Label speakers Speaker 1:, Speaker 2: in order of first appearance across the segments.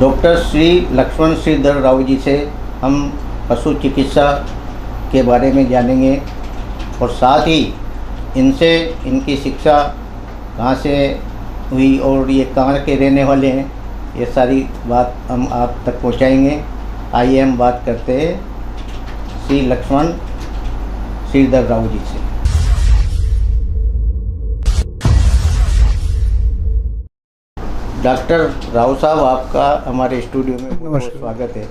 Speaker 1: Doctor Shri Lakshman Shridhar Rao ji से हम पशु चिकित्सा के बारे में जानेंगे और साथ ही इनसे इनकी शिक्षा कहाँ से हुई और ये कहाँ के रहने वाले हैं, ये सारी बात हम आप तक पहुँचाएंगे। आइए हम बात करते हैं श्री लक्ष्मण श्रीधर राव जी से। डॉक्टर राव साहब, आपका हमारे स्टूडियो में बहुत स्वागत है।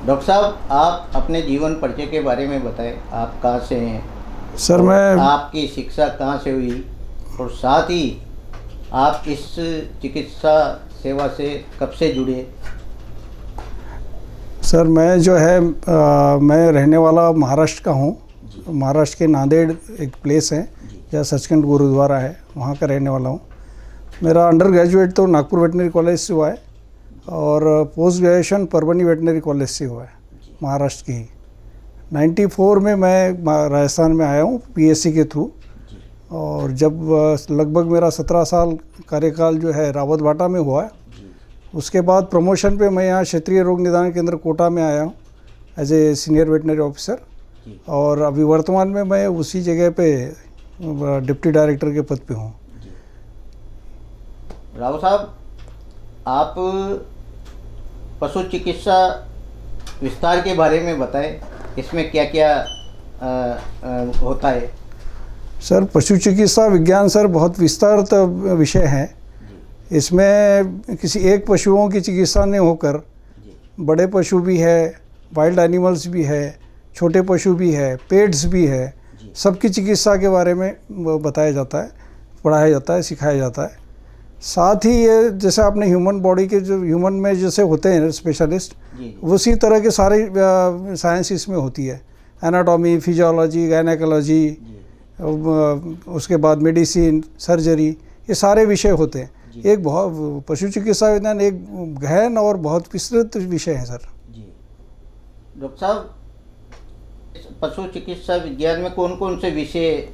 Speaker 1: डॉक्टर साहब, आप अपने जीवन परिचय के बारे में बताएं। आप कहाँ से हैं
Speaker 2: सर? मैं
Speaker 1: आपकी शिक्षा कहाँ से हुई और साथ ही आप इस चिकित्सा सेवा से कब से जुड़े?
Speaker 2: सर मैं जो है मैं रहने वाला महाराष्ट्र का हूँ। महाराष्ट्र के नांदेड़ एक प्लेस है जहाँ सचखंड गुरुद्वारा है, वहाँ का रहने वाला हूँ। मेरा अंडर ग्रेजुएट तो नागपुर वेटनरी कॉलेज से हुआ है और post graduation Parbhani veterinary college से हुआ है, महाराष्ट्र की। 94 में मैं राजस्थान में आया हूँ पीएससी के थ्रू, और जब लगभग मेरा 17 साल कार्यकाल जो है रावत भाटा में हुआ है, उसके बाद प्रमोशन पे मैं यहाँ क्षेत्रीय रोग निदान केंद्र कोटा में आया हूँ as a senior veterinary officer, और अभी वर्तमान में मैं उसी जगह पे डिप्टी डायरेक्टर के पद पे हूँ।
Speaker 1: राव साहब, आप पशु चिकित्सा विस्तार के बारे में बताएं, इसमें क्या क्या होता है?
Speaker 2: सर पशु चिकित्सा विज्ञान सर बहुत विस्तारित विषय है। इसमें किसी एक पशुओं की चिकित्सा नहीं होकर बड़े पशु भी है, वाइल्ड एनिमल्स भी है, छोटे पशु भी है, पेट्स भी है, सबकी चिकित्सा के बारे में बताया जाता है, पढ़ाया जाता है, सिखाया जाता है। साथ ही ये जैसे आपने ह्यूमन बॉडी के जो ह्यूमन में जैसे होते हैं स्पेशलिस्ट, उसी तरह के सारे साइंस इसमें होती है। एनाटॉमी, फिजियोलॉजी, गायनेकोलॉजी, उसके बाद मेडिसिन, सर्जरी, ये सारे विषय होते हैं। एक बहुत पशु चिकित्सा विज्ञान एक गहन और बहुत विस्तृत विषय है सर।
Speaker 1: जी डॉक्टर साहब, पशु चिकित्सा विज्ञान में कौन कौन से विषय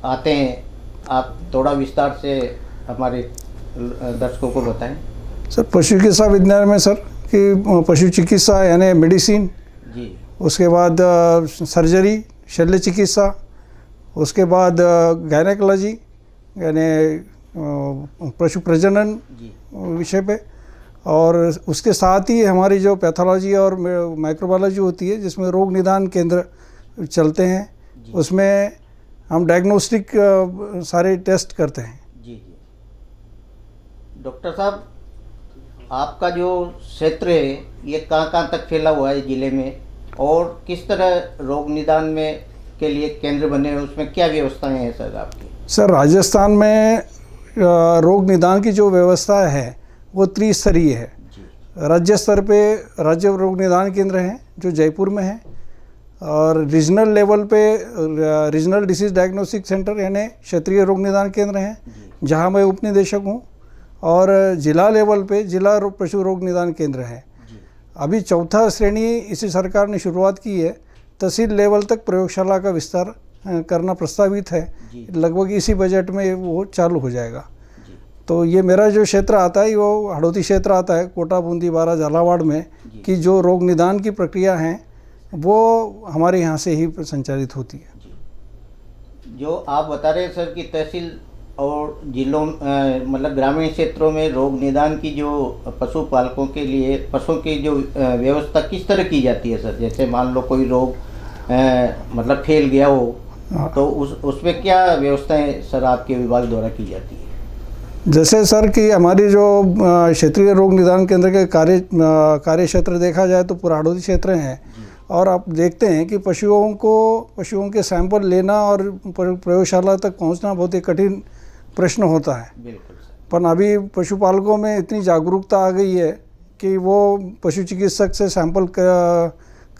Speaker 1: आते हैं, आप थोड़ा विस्तार से हमारे दर्शकों को बताएं।
Speaker 2: सर पशु चिकित्सा विज्ञान में सर कि पशु चिकित्सा यानी मेडिसिन
Speaker 1: जी, उसके
Speaker 2: उसके बाद सर्जरी, शल्य चिकित्सा, उसके बाद गायनेकोलॉजी यानी पशु प्रजनन विषय पे, और उसके साथ ही हमारी जो पैथोलॉजी और माइक्रोबायोलॉजी होती है जिसमें रोग निदान केंद्र चलते हैं, उसमें हम डायग्नोस्टिक सारे टेस्ट करते हैं।
Speaker 1: जी जी डॉक्टर साहब, आपका जो क्षेत्र है ये कहाँ तक फैला हुआ है ज़िले में, और किस तरह रोग निदान में के लिए केंद्र बने हैं, उसमें क्या व्यवस्थाएं हैं सर आपकी?
Speaker 2: सर राजस्थान में रोग निदान की जो व्यवस्था है वो त्रिस्तरीय है। राज्य स्तर पे राज्य रोग निदान केंद्र हैं जो जयपुर में है, और रीजनल लेवल पे रीजनल डिसीज़ डायग्नोस्टिक सेंटर यानी क्षेत्रीय रोग निदान केंद्र हैं जहां मैं उपनिदेशक हूं, और जिला लेवल पे जिला पशु रोग निदान केंद्र है। अभी चौथा श्रेणी इसी सरकार ने शुरुआत की है, तहसील लेवल तक प्रयोगशाला का विस्तार करना प्रस्तावित है। लगभग इसी बजट में वो चालू हो जाएगा। तो ये मेरा जो क्षेत्र आता है वो हड़ौती क्षेत्र आता है, कोटा, बूंदी, बारा, झालावाड़ में कि जो रोग निदान की प्रक्रिया हैं वो हमारे यहाँ से ही संचालित होती है।
Speaker 1: जो आप बता रहे हैं सर कि तहसील और जिलों मतलब ग्रामीण क्षेत्रों में रोग निदान की जो पशुपालकों के लिए पशुओं की जो व्यवस्था किस तरह की जाती है सर? जैसे मान लो कोई रोग मतलब फैल गया हो तो उसमें क्या व्यवस्थाएं सर आपके विभाग द्वारा की जाती है?
Speaker 2: जैसे सर कि हमारी जो क्षेत्रीय रोग निदान केंद्र के कार्य क्षेत्र देखा जाए तो पूरा हड़ौती क्षेत्र हैं, और आप देखते हैं कि पशुओं के सैंपल लेना और प्रयोगशाला तक पहुंचना बहुत ही कठिन प्रश्न होता है।
Speaker 1: बिल्कुल सर।
Speaker 2: पर अभी पशुपालकों में इतनी जागरूकता आ गई है कि वो पशु चिकित्सक से सैंपल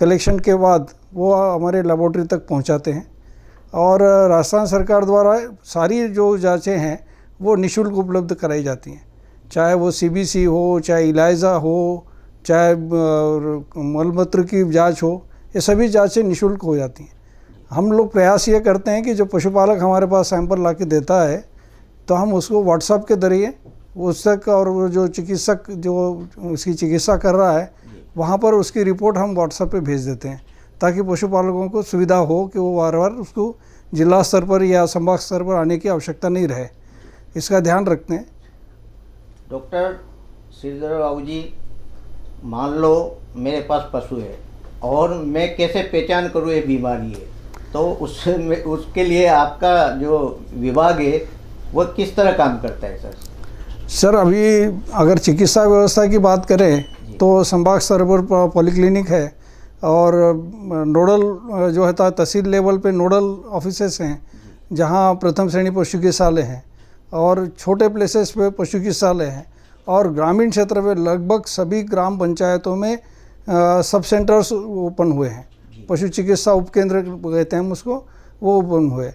Speaker 2: कलेक्शन के बाद वो हमारे लेबोरेटरी तक पहुंचाते हैं, और राजस्थान सरकार द्वारा सारी जो जांचें हैं वो निःशुल्क उपलब्ध कराई जाती हैं, चाहे वो सीबीसी हो, चाहे इलाइजा हो, चाहे मलमूत्र की जांच हो, ये सभी जांचें निःशुल्क हो जाती हैं। हम लोग प्रयास ये करते हैं कि जो पशुपालक हमारे पास सैंपल ला के देता है तो हम उसको व्हाट्सएप के जरिए उस तक, और वो जो चिकित्सक जो उसकी चिकित्सा कर रहा है वहाँ पर उसकी रिपोर्ट हम व्हाट्सएप पे भेज देते हैं, ताकि पशुपालकों को सुविधा हो कि वो बार बार उसको जिला स्तर पर या संभाग स्तर पर आने की आवश्यकता नहीं रहे। इसका ध्यान रखते हैं।
Speaker 1: डॉक्टर श्रीधर राव जी, मान लो मेरे पास पशु है और मैं कैसे पहचान करूँ ये बीमारी है, तो उसके लिए आपका जो विभाग है वो किस तरह काम करता है सर?
Speaker 2: सर, अभी अगर चिकित्सा व्यवस्था की बात करें तो संभाग स्तर पर पॉलीक्लिनिक है, और नोडल जो है तहसील लेवल पे नोडल ऑफिसेस हैं, जहां प्रथम श्रेणी पशु चिकित्सालय हैं, और छोटे प्लेसेस पे पशु चिकित्सालय हैं, और ग्रामीण क्षेत्र में लगभग सभी ग्राम पंचायतों में सब सेंटर्स ओपन हुए हैं। पशु चिकित्सा उपकेंद्र कहते हैं हम उसको, वो ओपन हुए।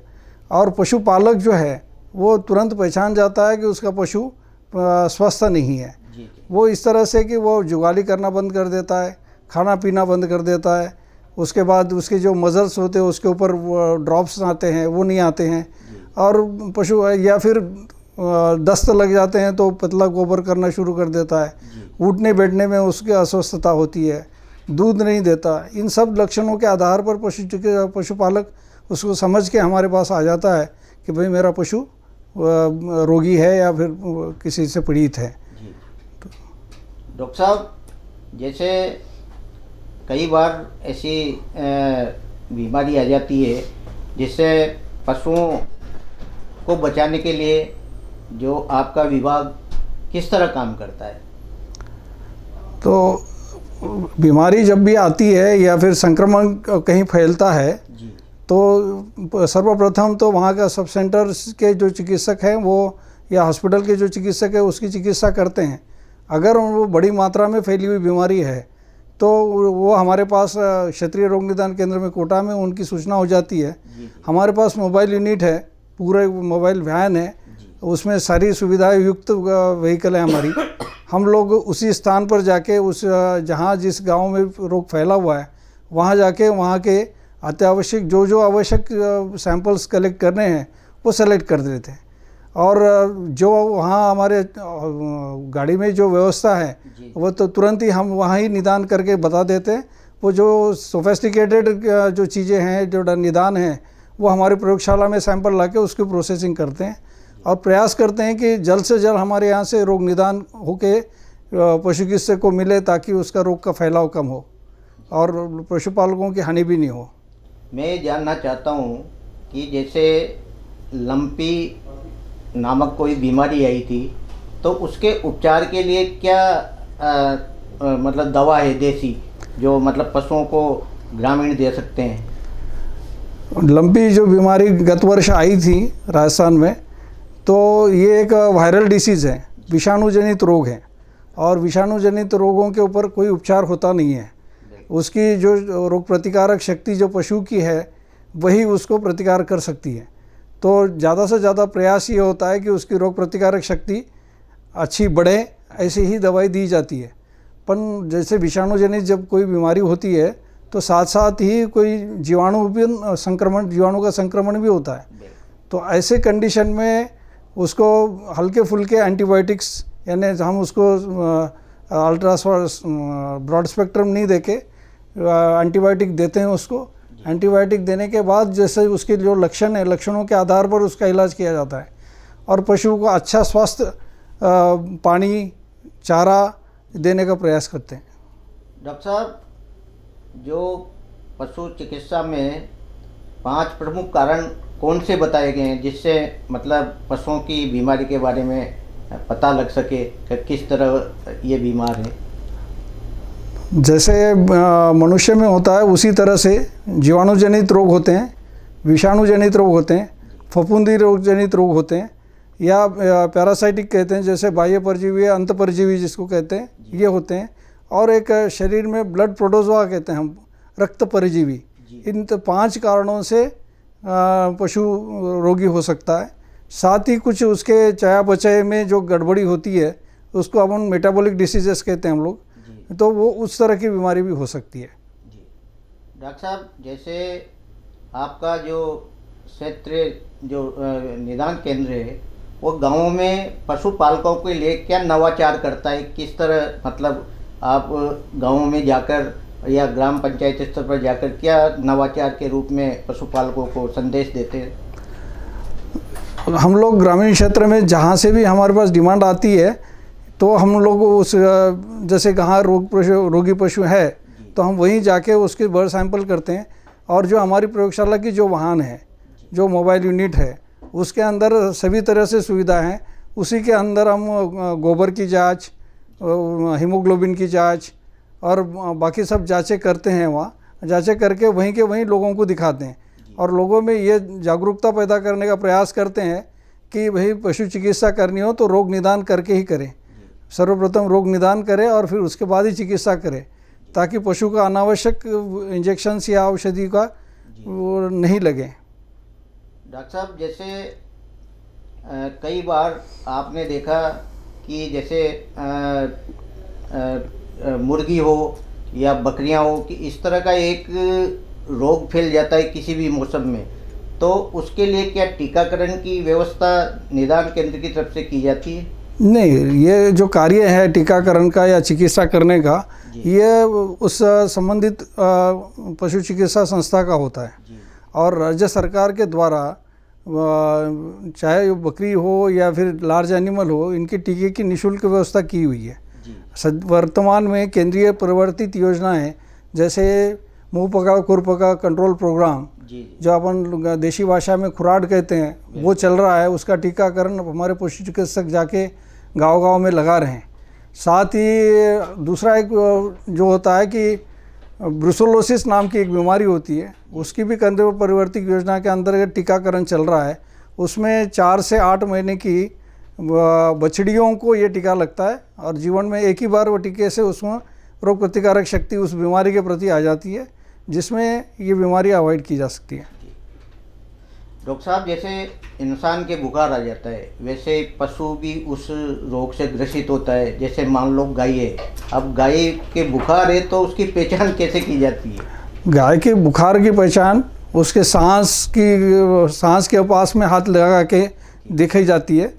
Speaker 2: और पशुपालक जो है वो तुरंत पहचान जाता है कि उसका पशु स्वस्थ नहीं है। वो इस तरह से कि वो जुगाली करना बंद कर देता है, खाना पीना बंद कर देता है। उसके बाद उसके जो मजल्स होते हैं उसके ऊपर ड्रॉप्स आते हैं, वो नहीं आते हैं। और पशु या फिर दस्त लग जाते हैं तो पतला गोबर करना शुरू कर देता है। उठने बैठने में उसकी अस्वस्थता होती है, दूध नहीं देता। इन सब लक्षणों के आधार पर पशुपालक उसको समझ के हमारे पास आ जाता है कि भाई मेरा पशु रोगी है या फिर किसी से पीड़ित है।
Speaker 1: डॉक्टर साहब, जैसे कई बार ऐसी बीमारी आ जाती है जिससे पशुओं को बचाने के लिए जो आपका विभाग किस तरह काम करता है?
Speaker 2: तो बीमारी जब भी आती है या फिर संक्रमण कहीं फैलता है तो सर्वप्रथम तो वहाँ का सब सेंटर के जो चिकित्सक हैं वो, या हॉस्पिटल के जो चिकित्सक है उसकी चिकित्सा करते हैं। अगर वो बड़ी मात्रा में फैली हुई बीमारी है तो वो हमारे पास क्षेत्रीय रोग निदान केंद्र में कोटा में उनकी सूचना हो जाती है। हमारे पास मोबाइल यूनिट है, पूरे मोबाइल वैन है, उसमें सारी सुविधाएं युक्त व्हीकल है हमारी। हम लोग उसी स्थान पर जाके उस जहाँ जिस गांव में रोग फैला हुआ है वहाँ जाके वहाँ के अत्यावश्यक जो आवश्यक सैंपल्स कलेक्ट करने हैं वो सेलेक्ट कर देते हैं। और जो वहाँ हमारे गाड़ी में जो व्यवस्था है वो तो तुरंत ही हम वहाँ ही निदान करके बता देते हैं। वो जो सोफेस्टिकेटेड जो चीज़ें हैं, जो निदान है, वो हमारी प्रयोगशाला में सैंपल लाके उसकी प्रोसेसिंग करते हैं और प्रयास करते हैं कि जल्द से जल्द हमारे यहाँ से रोग निदान होके पशु चिकित्सक को मिले, ताकि उसका रोग का फैलाव कम हो और पशुपालकों की हानि भी नहीं हो।
Speaker 1: मैं जानना चाहता हूँ कि जैसे लंपी नामक कोई बीमारी आई थी, तो उसके उपचार के लिए क्या मतलब दवा है देसी, जो मतलब पशुओं को ग्रामीण दे सकते हैं?
Speaker 2: लंपी जो बीमारी गत वर्ष आई थी राजस्थान में, तो ये एक वायरल डिसीज़ है, विषाणु जनित रोग है, और विषाणु जनित रोगों के ऊपर कोई उपचार होता नहीं है। उसकी जो रोग प्रतिकारक शक्ति जो पशु की है वही उसको प्रतिकार कर सकती है। तो ज़्यादा से ज़्यादा प्रयास ये होता है कि उसकी रोग प्रतिकारक शक्ति अच्छी बढ़े, ऐसी ही दवाई दी जाती है। पर जैसे विषाणु जनित जब कोई बीमारी होती है तो साथ साथ ही कोई जीवाणु का संक्रमण भी होता है। तो ऐसे कंडीशन में उसको हल्के फुल्के एंटीबायोटिक्स, यानी हम उसको अल्ट्रा ब्रॉड स्पेक्ट्रम नहीं देके एंटीबायोटिक देते हैं उसको। एंटीबायोटिक देने के बाद जैसे उसके जो लक्षण है, लक्षणों के आधार पर उसका इलाज किया जाता है और पशु को अच्छा स्वस्थ पानी, चारा देने का प्रयास करते हैं।
Speaker 1: डॉक्टर साहब, जो पशु चिकित्सा में 5 प्रमुख कारण कौन से बताए गए हैं जिससे मतलब पशुओं की बीमारी के बारे में पता लग सके कि किस तरह ये बीमार है?
Speaker 2: जैसे मनुष्य में होता है उसी तरह से जीवाणु जनित रोग होते हैं, विषाणु जनित रोग होते हैं, फफूंदी रोग जनित रोग होते हैं, या पैरासाइटिक कहते हैं, जैसे बाह्य परजीवी या अंत परजीवी जिसको कहते हैं, ये होते हैं। और एक शरीर में ब्लड प्रोटोजोआ कहते हैं हम, रक्त परजीवी। इन 5 कारणों से पशु रोगी हो सकता है। साथ ही कुछ उसके चयापचय में जो गड़बड़ी होती है उसको अपन मेटाबॉलिक डिसीजेस कहते हैं हम लोग, तो वो उस तरह की बीमारी भी हो सकती है।
Speaker 1: जी डॉक्टर साहब, जैसे आपका जो क्षेत्रीय जो निदान केंद्र है वो गाँव में पशुपालकों के लिए क्या नवाचार करता है, किस तरह मतलब आप गाँव में जाकर या ग्राम पंचायत स्तर पर जाकर क्या नवाचार के रूप में पशुपालकों को संदेश देते हैं?
Speaker 2: हम लोग ग्रामीण क्षेत्र में जहाँ से भी हमारे पास डिमांड आती है तो हम लोग उस जैसे कहाँ रोगी पशु है तो हम वहीं जाके उसके ब्लड सैंपल करते हैं, और जो हमारी प्रयोगशाला की जो वाहन है, जो मोबाइल यूनिट है, उसके अंदर सभी तरह से सुविधा हैं। उसी के अंदर हम गोबर की जांच, हीमोग्लोबिन की जांच और बाकी सब जांचें करते हैं। वहाँ जांचें करके वहीं के वहीं लोगों को दिखाते हैं और लोगों में ये जागरूकता पैदा करने का प्रयास करते हैं कि भाई पशु चिकित्सा करनी हो तो रोग निदान करके ही करें। सर्वप्रथम रोग निदान करें और फिर उसके बाद ही चिकित्सा करें, ताकि पशु का अनावश्यक इंजेक्शन्स या औषधि का वो नहीं लगे।
Speaker 1: डॉक्टर साहब, जैसे कई बार आपने देखा कि जैसे मुर्गी हो या बकरियां हो कि इस तरह का एक रोग फैल जाता है किसी भी मौसम में, तो उसके लिए क्या टीकाकरण की व्यवस्था निदान केंद्र की तरफ से की जाती है?
Speaker 2: नहीं, ये जो कार्य है टीकाकरण का या चिकित्सा करने का, ये उस संबंधित पशु चिकित्सा संस्था का होता है। और राज्य सरकार के द्वारा चाहे बकरी हो या फिर लार्ज एनिमल हो, इनके टीके की निःशुल्क व्यवस्था की हुई है। वर्तमान में केंद्रीय प्रवर्तित योजनाएं जैसे मुंह पका खुर पका कंट्रोल प्रोग्राम, जो अपन देशी भाषा में खुराड कहते हैं, वो चल रहा है। उसका टीकाकरण हमारे पशु चिकित्सक जाके गांव-गांव में लगा रहे हैं। साथ ही दूसरा एक जो होता है कि ब्रुसेलोसिस नाम की एक बीमारी होती है, उसकी भी केंद्रीय प्रवर्तित योजना के अंतर्गत टीकाकरण चल रहा है। उसमें 4 से 8 महीने की बछड़ियों को ये टीका लगता है और जीवन में एक ही बार वो टीके से उसमें रोग प्रतिकारक शक्ति उस बीमारी के प्रति आ जाती है, जिसमें ये बीमारी अवॉइड की जा सकती है।
Speaker 1: डॉक्टर साहब, जैसे इंसान के बुखार आ जाता है, वैसे पशु भी उस रोग से ग्रसित होता है। जैसे मान लो गाय है, अब गाय के बुखार है तो उसकी पहचान कैसे की जाती है?
Speaker 2: गाय के बुखार की पहचान उसके सांस के पास में हाथ लगा के दिखाई जाती है।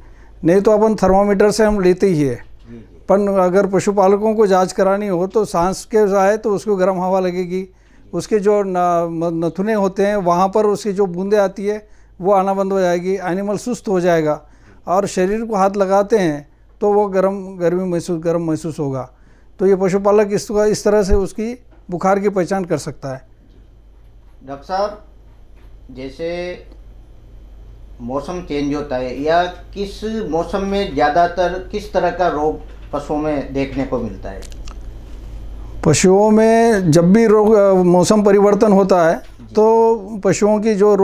Speaker 2: नहीं तो अपन थर्मामीटर से हम लेते ही है, पर अगर पशुपालकों को जांच करानी हो तो सांस के जाए तो उसको गर्म हवा लगेगी, उसके जो नथुने होते हैं वहाँ पर उसकी जो बूंदें आती है वो आना बंद हो जाएगी, एनिमल सुस्त हो जाएगा और शरीर को हाथ लगाते हैं तो वो गर्म महसूस होगा। तो ये पशुपालक इस तरह से उसकी बुखार की पहचान कर सकता है।
Speaker 1: डॉक्टर साहब, जैसे मौसम चेंज होता है या किस मौसम में ज़्यादातर किस तरह का रोग पशुओं में देखने को मिलता है?
Speaker 2: पशुओं में जब भी मौसम परिवर्तन होता है तो पशुओं की जो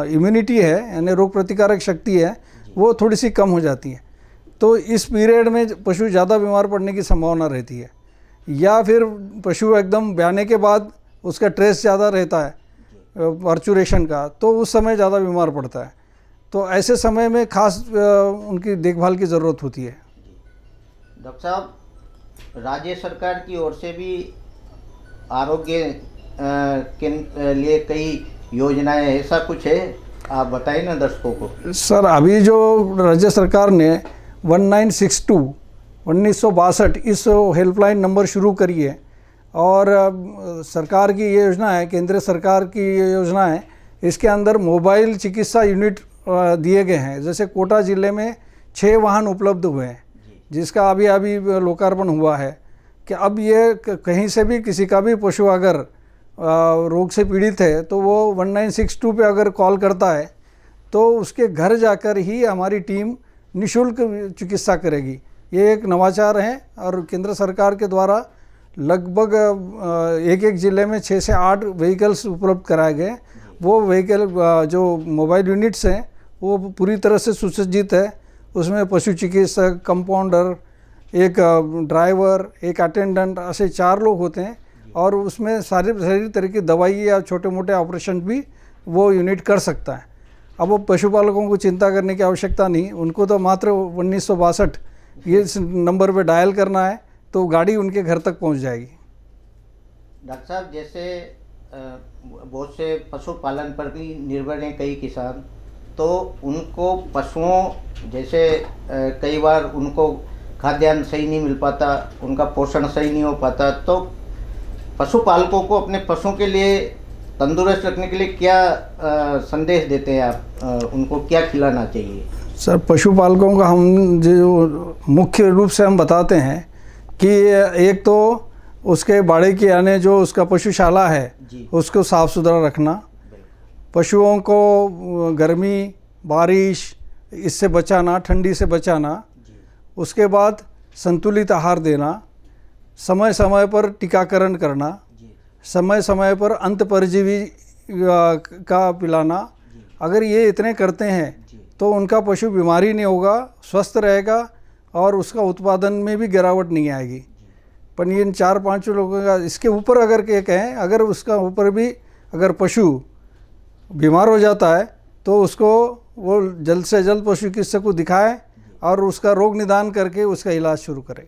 Speaker 2: इम्यूनिटी है यानी रोग प्रतिकारक शक्ति है वो थोड़ी सी कम हो जाती है। तो इस पीरियड में पशु ज़्यादा बीमार पड़ने की संभावना रहती है, या फिर पशु एकदम ब्याने के बाद उसका ट्रेस ज़्यादा रहता है पर्चुरेशन का, तो उस समय ज़्यादा बीमार पड़ता है। तो ऐसे समय में खास उनकी देखभाल की ज़रूरत होती है।
Speaker 1: डॉक्टर साहब, राज्य सरकार की ओर से भी आरोग्य के लिए कई योजनाएं, ऐसा कुछ है? आप बताइए ना दर्शकों को।
Speaker 2: सर, अभी जो राज्य सरकार ने 1962 इस हेल्पलाइन नंबर शुरू करी है और सरकार की ये योजना है, केंद्र सरकार की ये योजना है, इसके अंदर मोबाइल चिकित्सा यूनिट दिए गए हैं। जैसे कोटा ज़िले में 6 वाहन उपलब्ध हुए हैं, जिसका अभी लोकार्पण हुआ है कि अब ये कहीं से भी किसी का भी पशु अगर रोग से पीड़ित है तो वो 1962 पे अगर कॉल करता है तो उसके घर जाकर ही हमारी टीम निःशुल्क चिकित्सा करेगी। ये एक नवाचार है और केंद्र सरकार के द्वारा लगभग एक ज़िले में 6 से 8 व्हीकल्स उपलब्ध कराए गए। वो व्हीकल जो मोबाइल यूनिट्स हैं वो पूरी तरह से सुसज्जित है। उसमें पशु चिकित्सक, कंपाउंडर, एक ड्राइवर, एक अटेंडेंट, ऐसे 4 लोग होते हैं और उसमें सारी तरह की दवाई या छोटे मोटे ऑपरेशन भी वो यूनिट कर सकता है। अब वो पशुपालकों को चिंता करने की आवश्यकता नहीं, उनको तो मात्र 1962 ये नंबर पे डायल करना है तो गाड़ी उनके घर तक पहुंच जाएगी।
Speaker 1: डॉक्टर साहब, जैसे बहुत से पशुपालन पर भी निर्भर हैं कई किसान, तो उनको पशुओं जैसे कई बार उनको खाद्यान्न सही नहीं मिल पाता, उनका पोषण सही नहीं हो पाता, तो पशुपालकों को अपने पशुओं के लिए तंदुरुस्त रखने के लिए क्या संदेश देते हैं आप? उनको क्या खिलाना चाहिए?
Speaker 2: सर, पशुपालकों का हम जो मुख्य रूप से हम बताते हैं कि एक तो उसके बाड़े के यानी जो उसका पशुशाला है उसको साफ़ सुथरा रखना, पशुओं को गर्मी बारिश इससे बचाना, ठंडी से बचाना, उसके बाद संतुलित आहार देना, समय समय पर टीकाकरण करना, समय समय पर अंत परजीवी का पिलाना। अगर ये इतने करते हैं तो उनका पशु बीमारी नहीं होगा, स्वस्थ रहेगा और उसका उत्पादन में भी गिरावट नहीं आएगी। पर इन 4-5 लोगों का इसके ऊपर अगर क्या कहें, अगर उसका ऊपर भी अगर पशु बीमार हो जाता है तो उसको वो जल्द से जल्द पशु चिकित्सक को दिखाए और उसका रोग निदान करके उसका इलाज शुरू करें।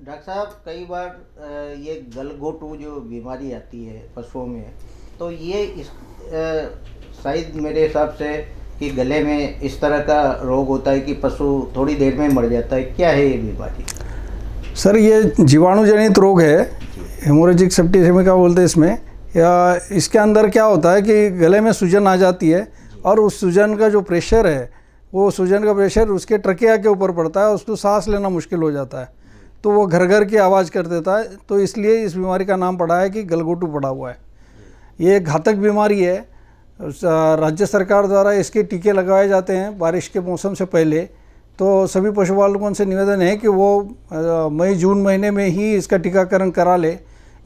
Speaker 1: डॉक्टर साहब, कई बार ये गलघोटू जो बीमारी आती है पशुओं में, तो ये शायद मेरे हिसाब से कि गले में इस तरह का रोग होता है कि पशु थोड़ी देर में मर जाता है। क्या है ये बीमारी?
Speaker 2: सर, ये जीवाणु जनित रोग है, हेमोरेजिक सेप्टिसेमिया बोलते हैं इसमें। या इसके अंदर क्या होता है कि गले में सूजन आ जाती है और उस सूजन का जो प्रेशर है, वो सूजन का प्रेशर उसके ट्रकिया के ऊपर पड़ता है, उसको सांस लेना मुश्किल हो जाता है, तो वो घर घर की आवाज़ कर देता है। तो इसलिए इस बीमारी का नाम पड़ा है कि गलघोटू पड़ा हुआ है। ये एक घातक बीमारी है। राज्य सरकार द्वारा इसके टीके लगाए जाते हैं बारिश के मौसम से पहले। तो सभी पशुपालकों से निवेदन है कि वो मई जून महीने में ही इसका टीकाकरण करा ले।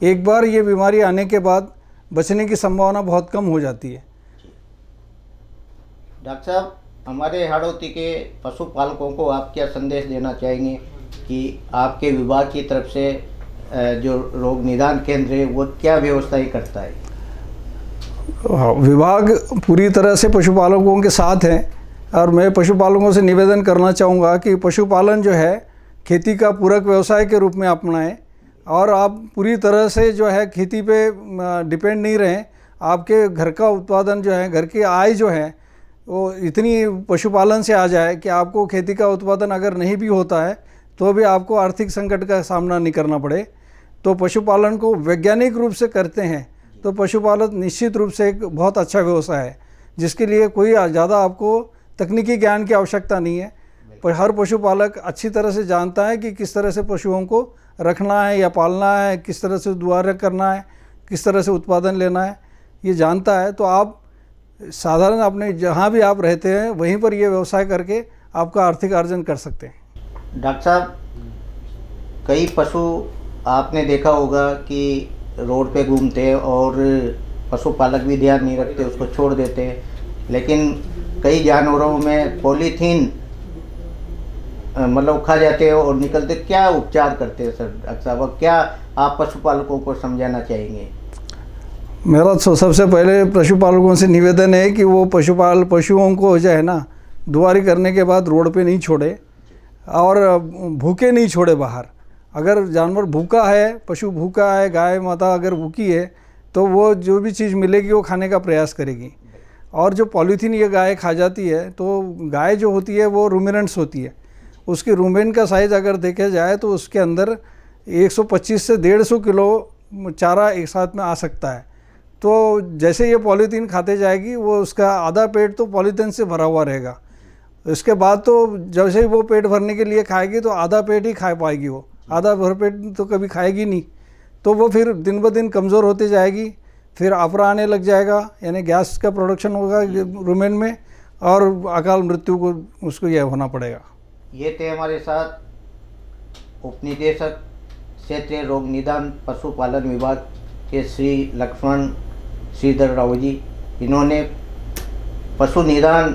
Speaker 2: एक बार ये बीमारी आने के बाद बचने की संभावना बहुत कम हो जाती है।
Speaker 1: डॉक्टर साहब, हमारे हाड़ौती के पशुपालकों को आप क्या संदेश देना चाहेंगे कि आपके विभाग की तरफ से जो रोग निदान केंद्र है वो क्या व्यवस्थाएं करता है?
Speaker 2: विभाग पूरी तरह से पशुपालकों के साथ है और मैं पशुपालकों से निवेदन करना चाहूँगा कि पशुपालन जो है खेती का पूरक व्यवसाय के रूप में अपनाएं और आप पूरी तरह से जो है खेती पे डिपेंड नहीं रहें। आपके घर का उत्पादन जो है, घर की आय जो है वो इतनी पशुपालन से आ जाए कि आपको खेती का उत्पादन अगर नहीं भी होता है तो भी आपको आर्थिक संकट का सामना नहीं करना पड़े। तो पशुपालन को वैज्ञानिक रूप से करते हैं तो पशुपालन निश्चित रूप से एक बहुत अच्छा व्यवसाय है, जिसके लिए कोई ज़्यादा आपको तकनीकी ज्ञान की आवश्यकता नहीं है। पर हर पशुपालक अच्छी तरह से जानता है कि किस तरह से पशुओं को रखना है या पालना है, किस तरह से दुआरा करना है, किस तरह से उत्पादन लेना है, ये जानता है। तो आप साधारण अपने जहाँ भी आप रहते हैं वहीं पर ये व्यवसाय करके आपका आर्थिक अर्जन कर सकते हैं।
Speaker 1: डॉक्टर साहब, कई पशु आपने देखा होगा कि रोड पे घूमते हैं और पशुपालक भी ध्यान नहीं रखते, उसको छोड़ देते हैं, लेकिन कई जानवरों में पॉलीथीन मतलब खा जाते हैं और निकलते। क्या उपचार करते हैं सर डॉक्टर साहब? क्या आप पशुपालकों को समझाना चाहेंगे?
Speaker 2: मेरा तो सबसे पहले पशुपालकों से निवेदन है कि वो पशुओं को जो है ना दुआरी करने के बाद रोड पे नहीं छोड़े और भूखे नहीं छोड़े बाहर। अगर जानवर भूखा है, पशु भूखा है, गाय माता अगर भूखी है तो वो जो भी चीज़ मिलेगी वो खाने का प्रयास करेगी। और जो पॉलीथीन ये गाय खा जाती है, तो गाय जो होती है वो रूमिनेंट्स होती है, उसकी रूमेन का साइज़ अगर देखा जाए तो उसके अंदर 125 से 150 किलो चारा एक साथ में आ सकता है। तो जैसे ये पॉलीथीन खाते जाएगी वो उसका आधा पेट तो पॉलीथीन से भरा हुआ रहेगा। इसके बाद तो जैसे ही वो पेट भरने के लिए खाएगी तो आधा पेट ही खा पाएगी, वो आधा भर पेट तो कभी खाएगी नहीं। तो वो फिर दिन ब दिन कमज़ोर होती जाएगी, फिर आफरा आने लग जाएगा, यानी गैस का प्रोडक्शन होगा रूमेन में और अकाल मृत्यु को उसको यह होना पड़ेगा।
Speaker 1: ये थे हमारे साथ उपनिदेशक क्षेत्रीय रोग निदान पशुपालन विभाग के श्री लक्ष्मण श्रीधर राव जी। इन्होंने पशु निदान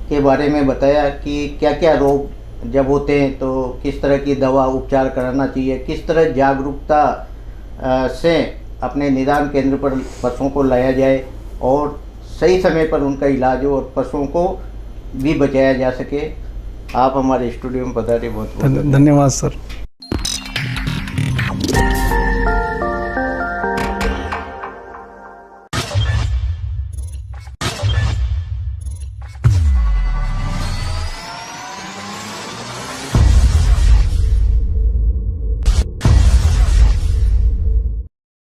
Speaker 1: के बारे में बताया कि क्या क्या रोग जब होते हैं तो किस तरह की दवा उपचार कराना चाहिए, किस तरह जागरूकता से अपने निदान केंद्र पर पशुओं को लाया जाए और सही समय पर उनका इलाज हो और पशुओं को भी बचाया जा सके। आप हमारे स्टूडियो में पधारे, बहुत बहुत
Speaker 2: धन्यवाद सर।